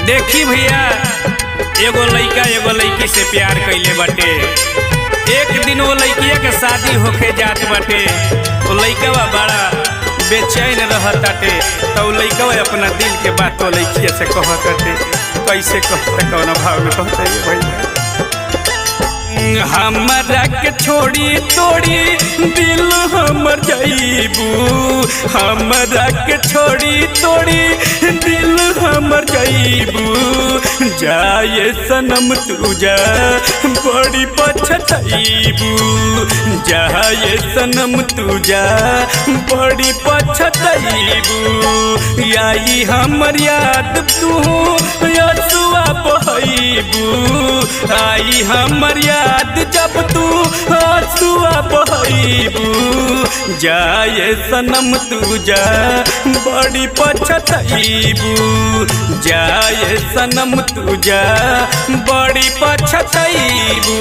देखी भैया, एगो लइका एगो लइकी से प्यार कइले बाटे। एक दिन वो लइकिया के शादी होके जात बाटे। वो लइकवा बड़ा बेचैन रहताटे। तो लइकवा अपना दिल के बात तो लइकिया से कहताटे। कैसे कहता, कौन भाव में कहता है भैया? हमरा के छोड़ी तोड़ी दिल हमर जाइबू, हमरा के छोड़ी तोड़ी दिल हमर जाइबू। जाए सनम तू जा बड़ी पछताइबू, जाए सनम तू जा बड़ी पछताइबू। आई हमर याद तू यसुआ बहइबू, आई हमर याद जब तू आंसुआ बहइबू। जाए सनम तू जा बड़ी पछताइबू, जाए सनम तू जा बड़ी पछताइबू।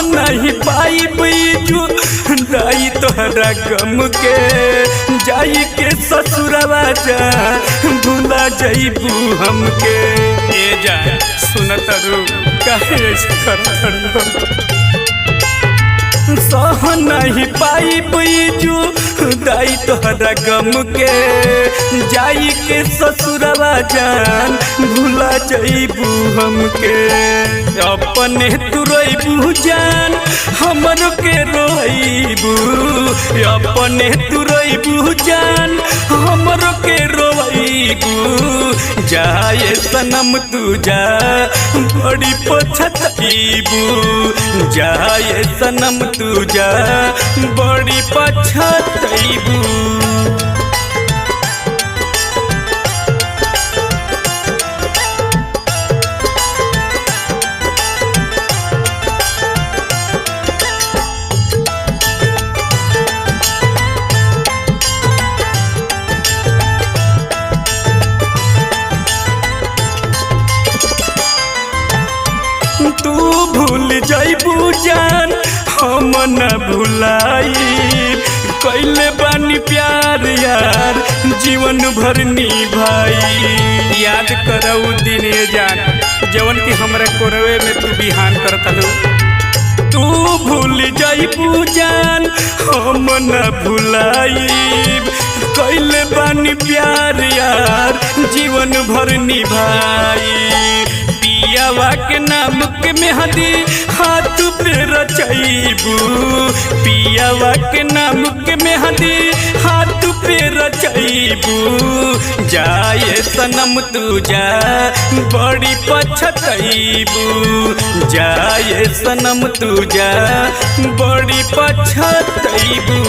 नहीं पाई बीजू दाई तोहरा गम के, जाई के ससुरवा जा भूला जाइबू हमके। ए जा सुनत रू काहे ऐसे करत सह नहीं पाई बीजू दाई तोहरा गम के, जाई के ससुरवा जान भूला जाइबू हमके। अपने तू रोइबू जान हमर के रोइबू, अपने तू रोइबू जान हमर के रोइबू। जाए सनम तू जा बड़ी पछताइबू, जाए सनम तू जा बड़ी पछताइबू। तू भूल जाइबू जान हम न भुलाई, कैले बानी प्यार यार जीवन भर निभाई। याद करऊ दिन जान जवन की हमरा कोरवे में तू बिहान करतलू। तू भूल जाइबू जान हम न भुलाई, कैले बानी प्यार यार जीवन भर निभाई। पियावा के नाम के मेहंदी हाथ पे रचाइबू, पियावा के नाम के मेहंदी हाथ पे रचाइबू। जाए सनम तू जा बड़ी पछताइबू, जाए सनम तू जा बड़ी पछताइबू।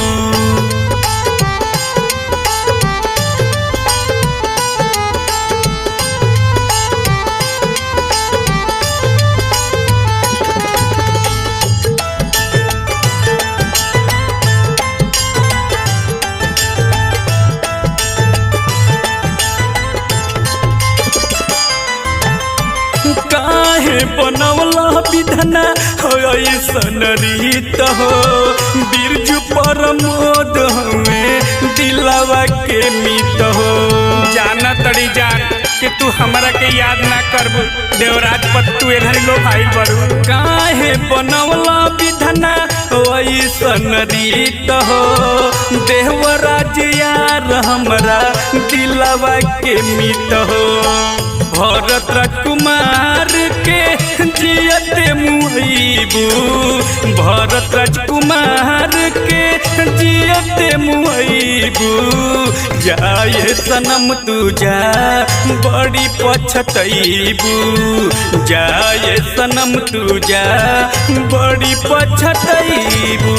काहे बनवला विधना ऐसन रीत हो, बिरजू प्रमोद हमें दिलवा के मीत हो। जाना तड़ी जान कि तू हमरा के याद ना करबू, देवराज पत्तू एधरी लो भाई बड़ू। काहे बनवला विधना ऐसन रीत हो, देवराज यार हमरा दिलवा के मीत हो। भरत राजकुमार के जियते मुइबू, भरत राजकुमार के जियते मुइबू। जाए सनम तू जा बड़ी पछताइबू, जाए सनम तू जा बड़ी पछताइबू।